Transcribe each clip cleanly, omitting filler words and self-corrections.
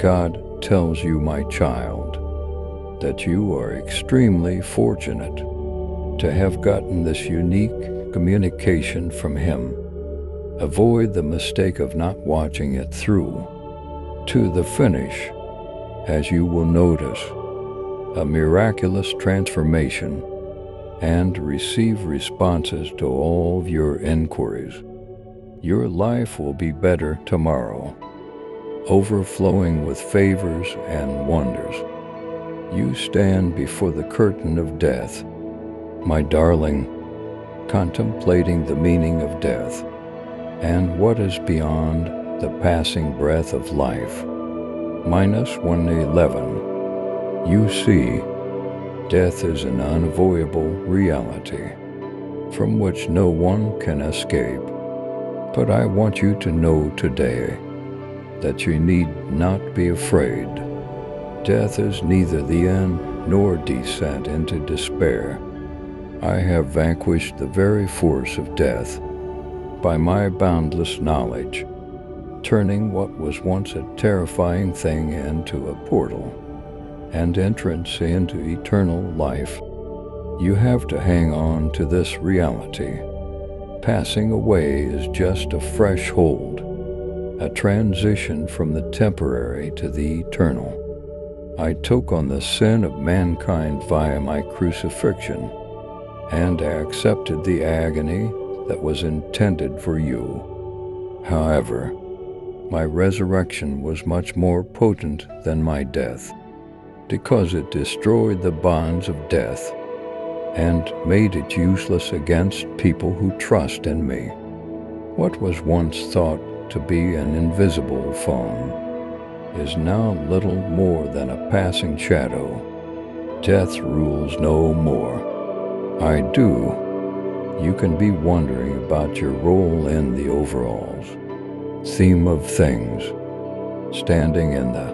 God tells you, my child, that you are extremely fortunate to have gotten this unique communication from Him. Avoid the mistake of not watching it through to the finish, as you will notice a miraculous transformation and receive responses to all of your inquiries. Your life will be better tomorrow, overflowing with favors and wonders. You stand before the curtain of death, my darling, contemplating the meaning of death and what is beyond the passing breath of life. Minus 111. You see, death is an unavoidable reality from which no one can escape. But I want you to know today that you need not be afraid. Death is neither the end nor descent into despair. I have vanquished the very force of death by my boundless knowledge, turning what was once a terrifying thing into a portal and entrance into eternal life. You have to hang on to this reality. Passing away is just a fresh hold, a transition from the temporary to the eternal. I took on the sin of mankind via my crucifixion, and I accepted the agony that was intended for you. However, my resurrection was much more potent than my death, because it destroyed the bonds of death and made it useless against people who trust in me. What was once thought to be an invisible foe is now little more than a passing shadow. Death rules no more. I do. You can be wondering about your role in the overalls theme of things, standing in the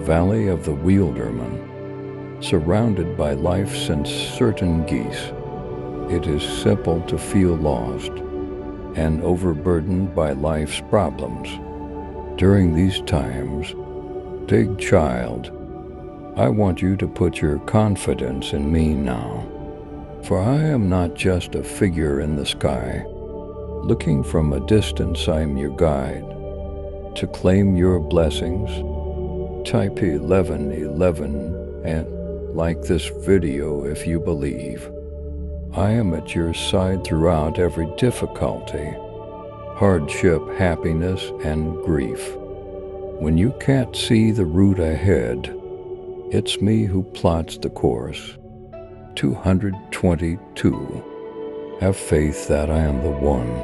Valley of the Wheelderman, surrounded by life's uncertain geese. It is simple to feel lost and overburdened by life's problems. During these times, big child, I want you to put your confidence in me now, for I am not just a figure in the sky. Looking from a distance, I am your guide. To claim your blessings, type 1111 and like this video if you believe. I am at your side throughout every difficulty, hardship, happiness, and grief. When you can't see the route ahead, it's me who plots the course. 222. Have faith that I am the one,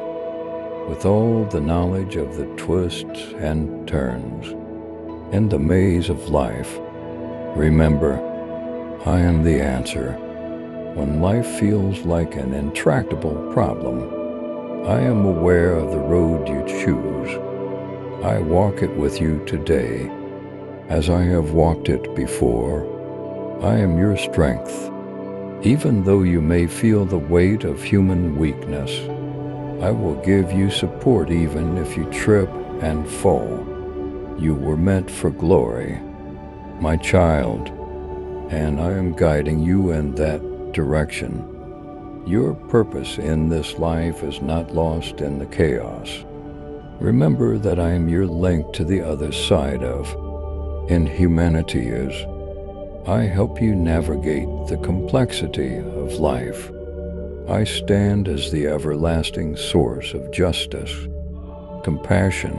with all the knowledge of the twists and turns in the maze of life. Remember, I am the answer. When life feels like an intractable problem, I am aware of the road you choose. I walk it with you today, as I have walked it before. I am your strength. Even though you may feel the weight of human weakness, I will give you support even if you trip and fall. You were meant for glory, my child, and I am guiding you in that direction. Your purpose in this life is not lost in the chaos. Remember that I am your link to the other side of inhumanity. I help you navigate the complexity of life. I stand as the everlasting source of justice, compassion,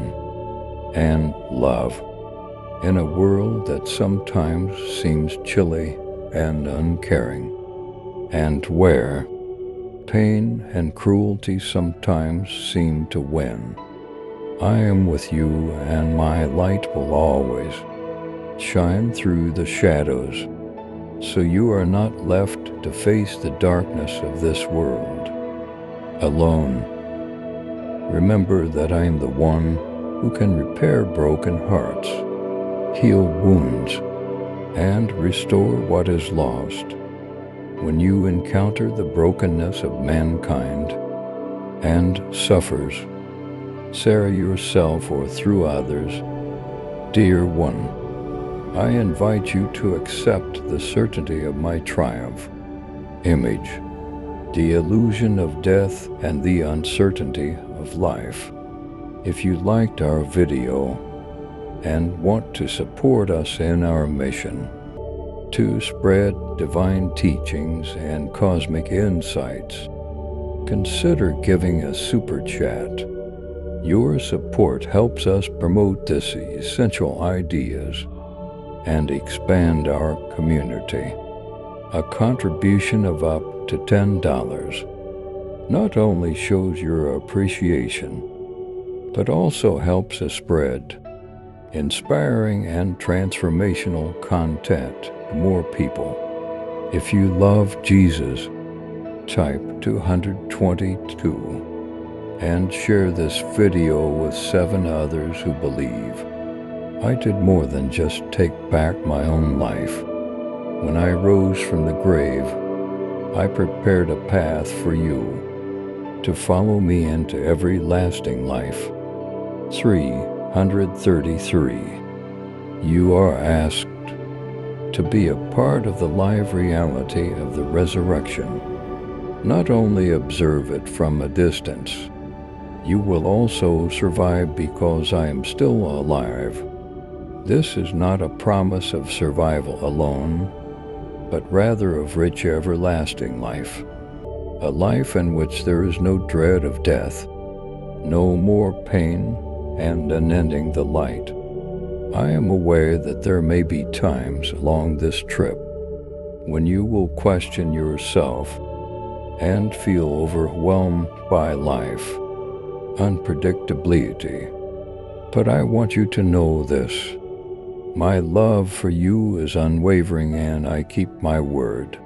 and love in a world that sometimes seems chilly and uncaring, and where pain and cruelty sometimes seem to win. I am with you, and my light will always shine through the shadows, so you are not left to face the darkness of this world alone. Remember that I am the one who can repair broken hearts, heal wounds, and restore what is lost. When you encounter the brokenness of mankind and suffers, say yourself or through others, Dear one, I invite you to accept the certainty of my triumph. Image, the illusion of death and the uncertainty of life. If you liked our video and want to support us in our mission to spread divine teachings and cosmic insights, consider giving a super chat. Your support helps us promote these essential ideas and expand our community. A contribution of up to $10 not only shows your appreciation, but also helps us spread inspiring and transformational content to more people. If you love Jesus, type 222 and share this video with 7 others who believe. I did more than just take back my own life. When I rose from the grave, I prepared a path for you to follow me into every lasting life. 333. You are asked to be a part of the live reality of the resurrection. Not only observe it from a distance, you will also survive because I am still alive. This is not a promise of survival alone, but rather of rich everlasting life. A life in which there is no dread of death, no more pain, and unending the light. I am aware that there may be times along this trip when you will question yourself and feel overwhelmed by life, unpredictability. But I want you to know this. My love for you is unwavering and I keep my word.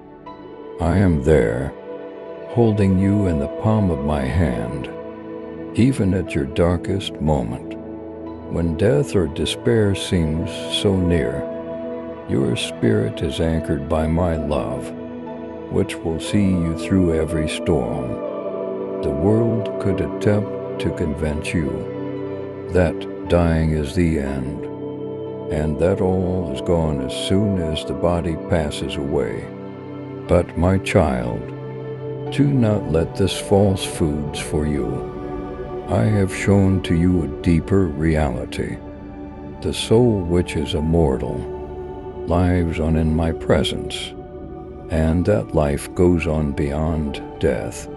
I am there, holding you in the palm of my hand, even at your darkest moment. When death or despair seems so near, your spirit is anchored by my love, which will see you through every storm. The world could attempt to convince you that dying is the end, and that all is gone as soon as the body passes away. But my child, do not let this false foods for you. I have shown to you a deeper reality. The soul which is immortal lives on in my presence, and that life goes on beyond death.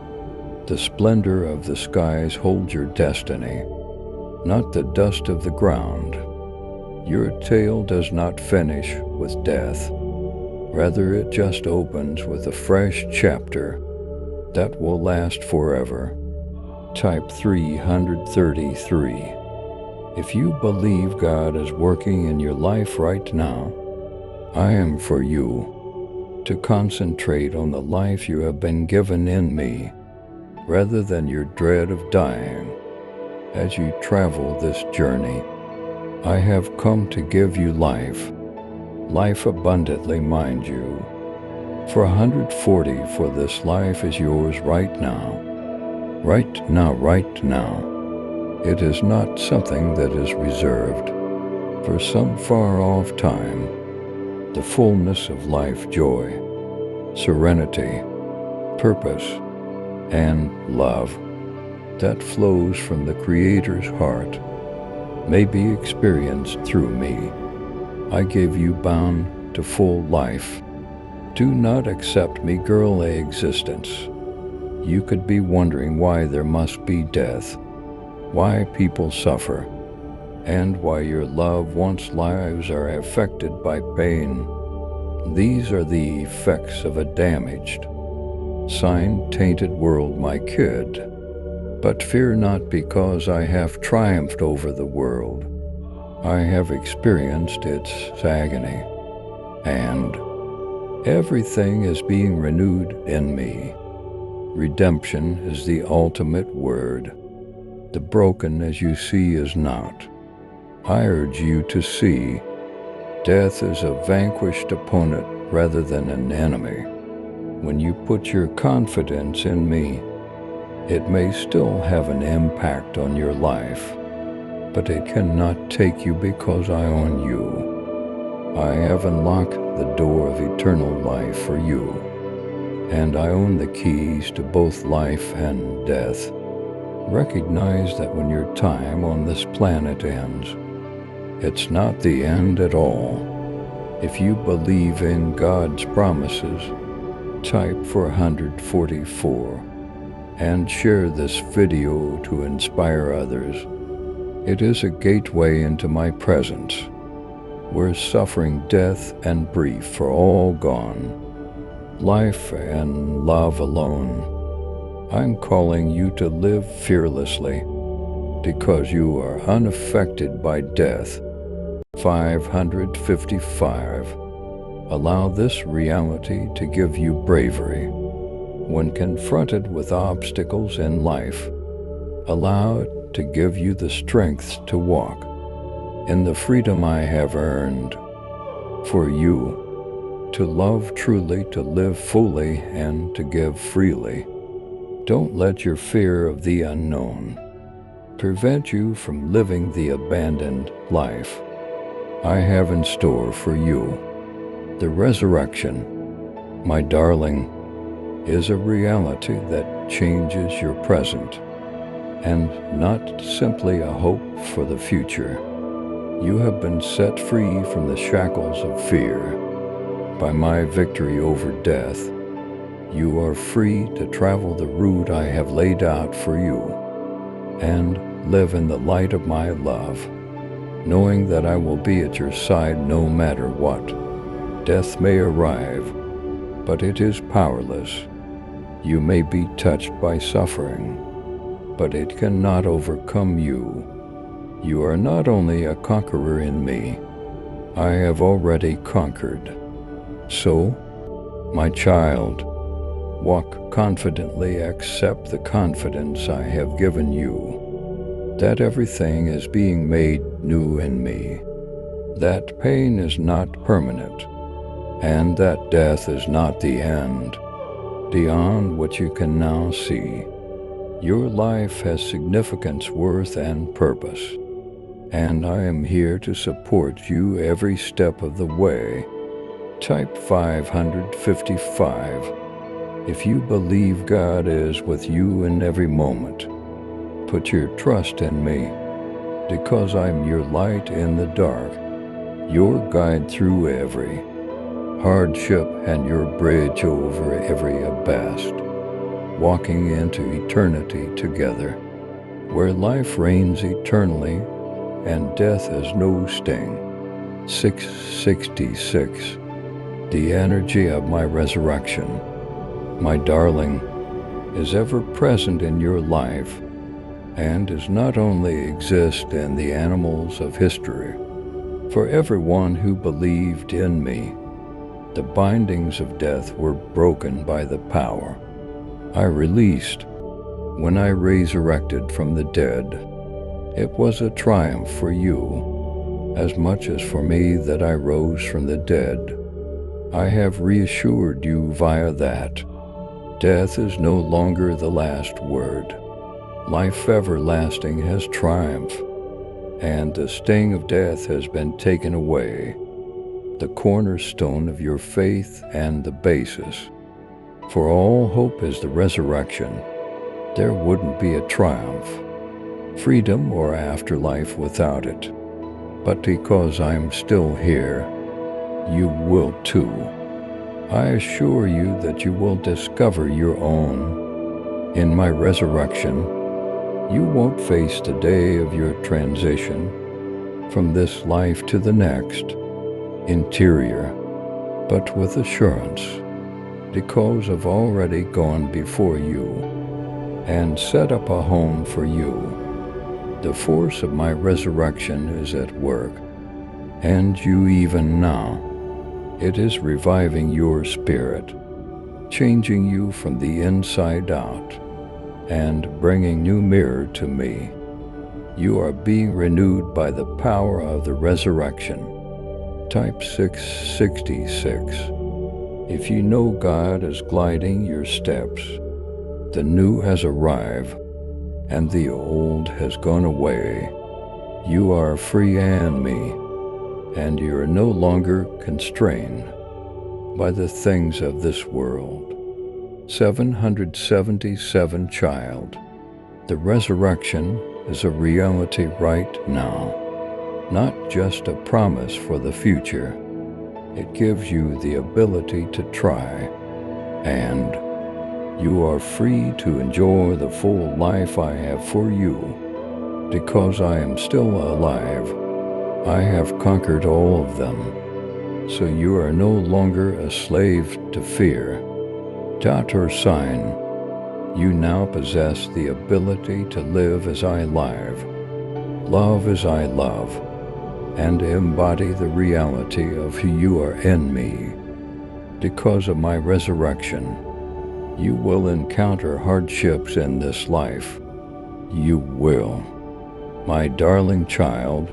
The splendor of the skies holds your destiny, not the dust of the ground. Your tale does not finish with death. Rather, it just opens with a fresh chapter that will last forever. Type 333. If you believe God is working in your life right now, I am for you to concentrate on the life you have been given in me, rather than your dread of dying. As you travel this journey, I have come to give you life abundantly, mind you. For 140, for this life is yours right now. Right now. It is not something that is reserved for some far-off time. The fullness of life, joy, serenity, purpose, and love that flows from the Creator's heart may be experienced through me. I gave you bound to full life. Do not accept meagerly existence. You could be wondering why there must be death, why people suffer, and why your loved ones' lives are affected by pain. These are the effects of a damaged, sin-tainted world, my kid. But fear not, because I have triumphed over the world. I have experienced its agony, and everything is being renewed in me. Redemption is the ultimate word. The broken, as you see, is not. I urge you to see death as a vanquished opponent rather than an enemy. When you put your confidence in me, it may still have an impact on your life, but it cannot take you because I own you. I have unlocked the door of eternal life for you, and I own the keys to both life and death. Recognize that when your time on this planet ends, it's not the end at all. If you believe in God's promises, type 444 and share this video to inspire others. It is a gateway into my presence, where suffering, death, and grief are all gone, life and love alone. I'm calling you to live fearlessly, because you are unaffected by death. 555. Allow this reality to give you bravery. When confronted with obstacles in life, allow it to give you the strength to walk in the freedom I have earned for you, to love truly, to live fully, and to give freely. Don't let your fear of the unknown prevent you from living the abandoned life I have in store for you. The resurrection, my darling, is a reality that changes your present, and not simply a hope for the future. You have been set free from the shackles of fear by my victory over death. You are free to travel the route I have laid out for you and live in the light of my love, knowing that I will be at your side no matter what. Death may arrive, but it is powerless. You may be touched by suffering, but it cannot overcome you. You are not only a conqueror in me, I have already conquered. So, my child, walk confidently, accept the confidence I have given you, that everything is being made new in me, that pain is not permanent, and that death is not the end. Beyond what you can now see, your life has significance, worth, and purpose, and I am here to support you every step of the way. Type 555 if you believe God is with you in every moment. Put your trust in me, because I'm your light in the dark, your guide through every hardship, and your bridge over every abyss, walking into eternity together, where life reigns eternally and death has no sting. 666. The energy of my resurrection, my darling, is ever present in your life, and does not only exist in the annals of history. For everyone who believed in me, the bindings of death were broken by the power I released when I resurrected from the dead. It was a triumph for you, as much as for me that I rose from the dead. I have reassured you via that. Death is no longer the last word. Life everlasting has triumphed, and the sting of death has been taken away, the cornerstone of your faith and the basis. For all hope is the resurrection. There wouldn't be a triumph, freedom, or afterlife without it. But because I'm still here, you will too. I assure you that you will discover your own. In my resurrection, you won't face the day of your transition from this life to the next, interior, but with assurance, because I've already gone before you and set up a home for you. The force of my resurrection is at work, and you even now. It is reviving your spirit, changing you from the inside out, and bringing new mirror to me. You are being renewed by the power of the resurrection. Type 666. If you know God is gliding your steps, the new has arrived, and the old has gone away. You are free and me, and you are no longer constrained by the things of this world. 777 Child. The resurrection is a reality right now, not just a promise for the future. It gives you the ability to try, and you are free to enjoy the full life I have for you. Because I am still alive, I have conquered all of them. So you are no longer a slave to fear, doubt, or sign. You now possess the ability to live as I live, love as I love, and embody the reality of who you are in me. Because of my resurrection, you will encounter hardships in this life. You will. My darling child,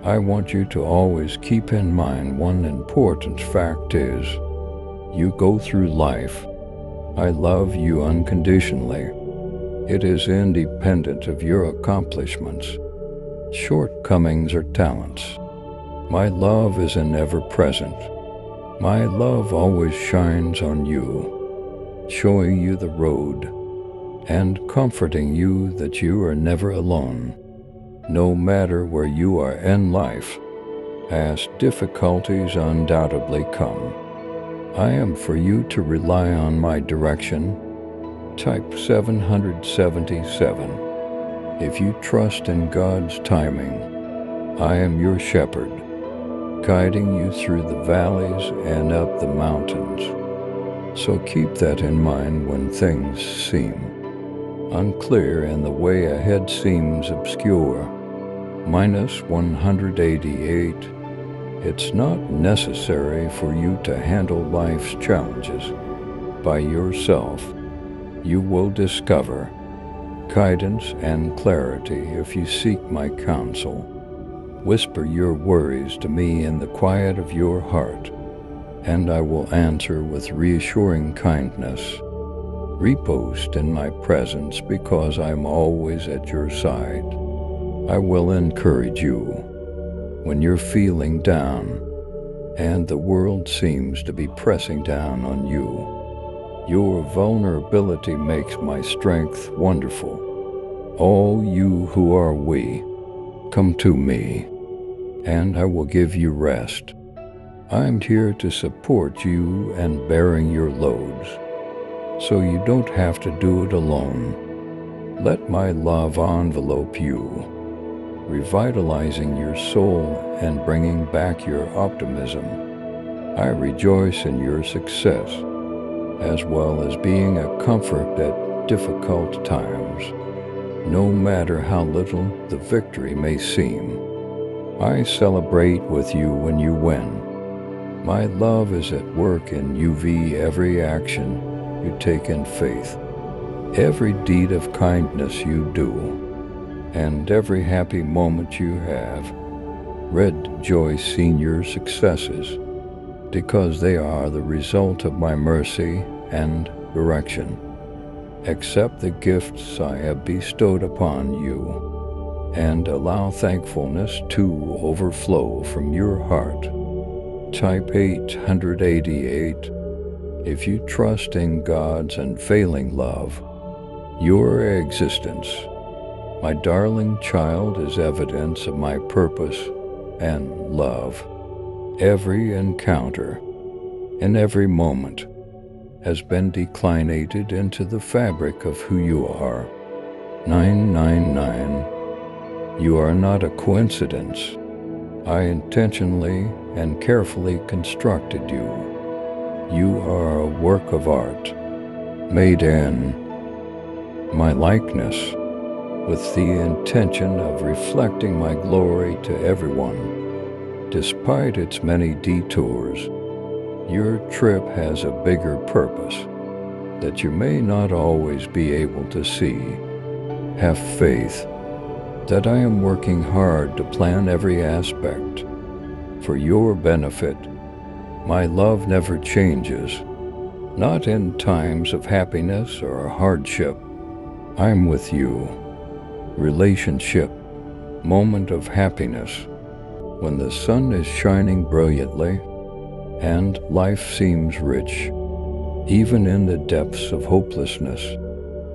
I want you to always keep in mind one important fact is, you go through life. I love you unconditionally. It is independent of your accomplishments, shortcomings, or talents. My love is an ever-present. My love always shines on you, showing you the road and comforting you that you are never alone. No matter where you are in life, as difficulties undoubtedly come, I am for you to rely on my direction. Type 777. If you trust in God's timing, I am your shepherd, guiding you through the valleys and up the mountains. So keep that in mind when things seem unclear and the way ahead seems obscure. Minus 188. It's not necessary for you to handle life's challenges by yourself. You will discover guidance and clarity if you seek my counsel. Whisper your worries to me in the quiet of your heart, and I will answer with reassuring kindness. Repost in my presence because I am always at your side. I will encourage you when you're feeling down and the world seems to be pressing down on you. Your vulnerability makes my strength wonderful. All you who are weak, come to me, and I will give you rest. I'm here to support you and bearing your loads, so you don't have to do it alone. Let my love envelope you, revitalizing your soul and bringing back your optimism. I rejoice in your success, as well as being a comfort at difficult times. No matter how little the victory may seem, I celebrate with you when you win. My love is at work in every action you take in faith, every deed of kindness you do, and every happy moment you have. Rejoice in your successes, because they are the result of my mercy and direction. Accept the gifts I have bestowed upon you, and allow thankfulness to overflow from your heart. Type 888. If you trust in God's unfailing love, your existence, my darling child, is evidence of my purpose and love. Every encounter and every moment has been declinated into the fabric of who you are. 999. You are not a coincidence. I intentionally and carefully constructed you. You are a work of art, made in my likeness, with the intention of reflecting my glory to everyone. Despite its many detours, your trip has a bigger purpose that you may not always be able to see. Have faith that I am working hard to plan every aspect for your benefit. My love never changes, not in times of happiness or hardship. I'm with you. Relationship moment of happiness when the sun is shining brilliantly and life seems rich, even in the depths of hopelessness.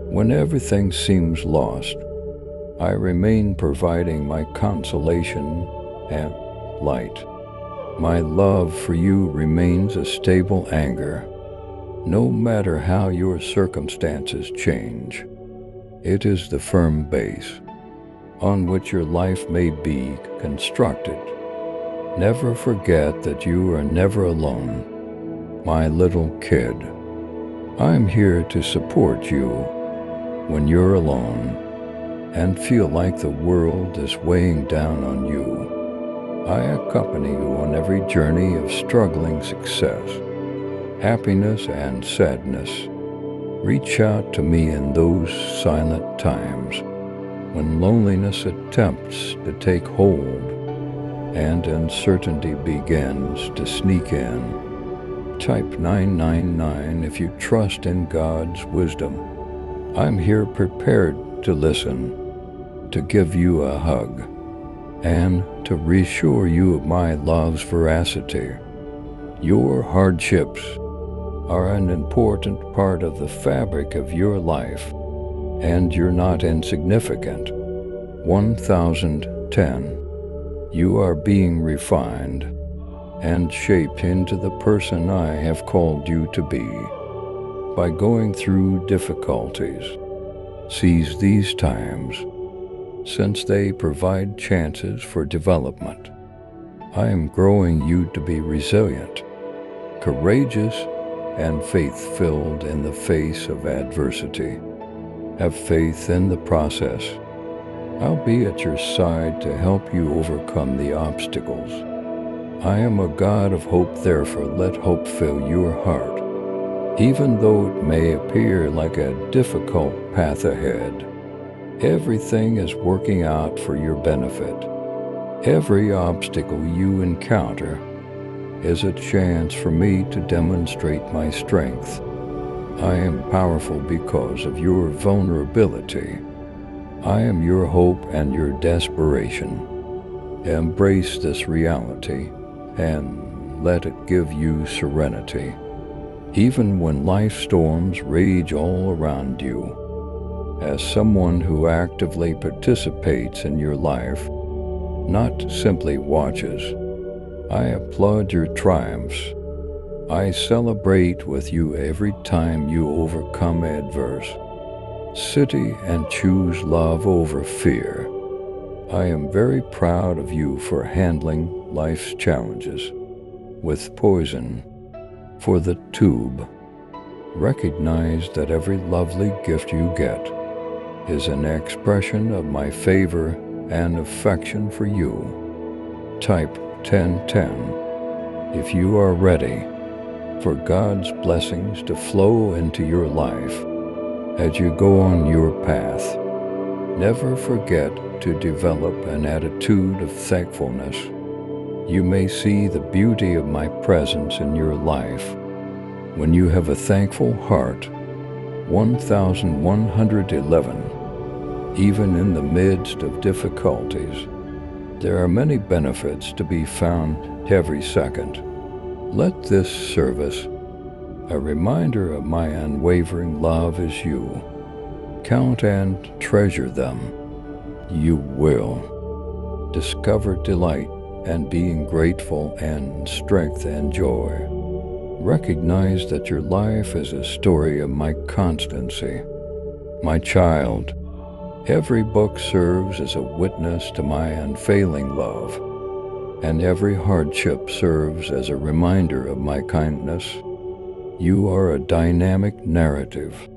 When everything seems lost, I remain providing my consolation and light. My love for you remains a stable anchor, no matter how your circumstances change. It is the firm base on which your life may be constructed. Never forget that you are never alone, my little kid. I'm here to support you when you're alone and feel like the world is weighing down on you. I accompany you on every journey of struggling success, happiness, and sadness. Reach out to me in those silent times when loneliness attempts to take hold and uncertainty begins to sneak in. Type 999 if you trust in God's wisdom. I'm here prepared to listen, to give you a hug, and to reassure you of my love's veracity. Your hardships are an important part of the fabric of your life, and you're not insignificant. 1010. You are being refined and shaped into the person I have called you to be. By going through difficulties, seize these times, since they provide chances for development. I am growing you to be resilient, courageous, and faith-filled in the face of adversity. Have faith in the process. I'll be at your side to help you overcome the obstacles. I am a God of hope, therefore let hope fill your heart. Even though it may appear like a difficult path ahead, everything is working out for your benefit. Every obstacle you encounter is a chance for me to demonstrate my strength. I am powerful because of your vulnerability. I am your hope and your desperation. Embrace this reality and let it give you serenity. Even when life storms rage all around you, as someone who actively participates in your life, not simply watches, I applaud your triumphs. I celebrate with you every time you overcome adversity and choose love over fear. I am very proud of you for handling life's challenges with poison for the tube. Recognize that every lovely gift you get is an expression of my favor and affection for you. Type 1010 if you are ready for God's blessings to flow into your life as you go on your path. Never forget to develop an attitude of thankfulness. You may see the beauty of my presence in your life when you have a thankful heart. 1111. Even in the midst of difficulties, there are many benefits to be found every second. Let this service a reminder of my unwavering love as you. Count and treasure them. You will discover delight and being grateful and strength and joy. Recognize that your life is a story of my constancy. My child, every book serves as a witness to my unfailing love, and every hardship serves as a reminder of my kindness. You are a dynamic narrative.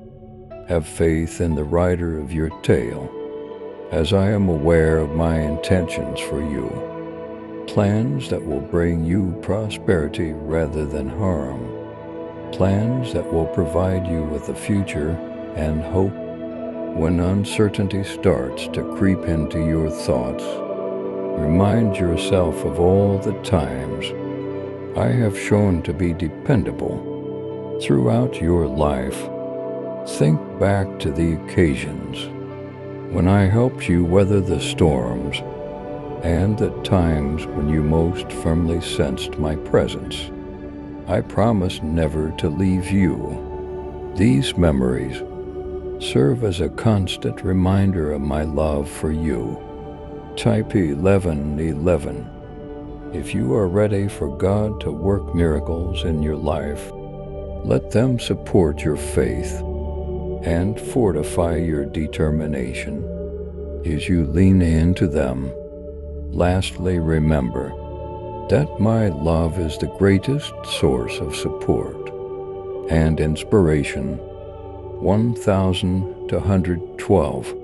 Have faith in the writer of your tale, as I am aware of my intentions for you. Plans that will bring you prosperity rather than harm. Plans that will provide you with a future and hope. When uncertainty starts to creep into your thoughts, remind yourself of all the times I have shown to be dependable throughout your life. Think back to the occasions when I helped you weather the storms and the times when you most firmly sensed my presence. I promise never to leave you. These memories serve as a constant reminder of my love for you. Type 1111 if you are ready for God to work miracles in your life. Let them support your faith and fortify your determination as you lean into them. Lastly, remember that my love is the greatest source of support and inspiration. 1212.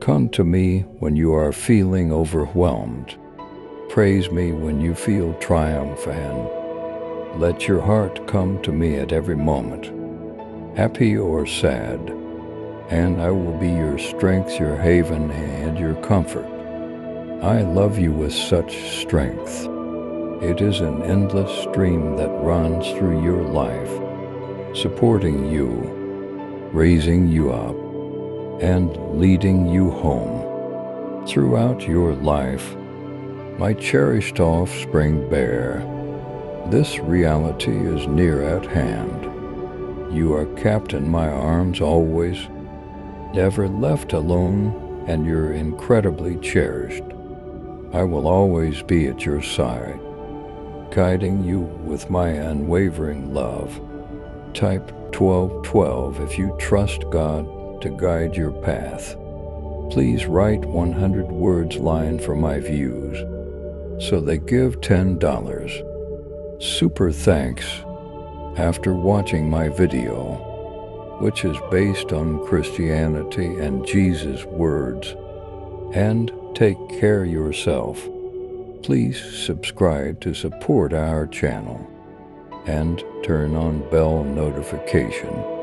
Come to me when you are feeling overwhelmed. Praise me when you feel triumphant. Let your heart come to me at every moment, happy or sad, and I will be your strength, your haven, and your comfort. I love you with such strength. It is an endless stream that runs through your life, supporting you, raising you up, and leading you home. Throughout your life, my cherished offspring bear, this reality is near at hand. You are kept in my arms always, never left alone, and you're incredibly cherished. I will always be at your side, guiding you with my unwavering love. Type 1212 if you trust God to guide your path. Please write 100 words line for my views, so they give $10. Super thanks after watching my video, which is based on Christianity and Jesus' words. And take care of yourself. Please subscribe to support our channel and turn on bell notification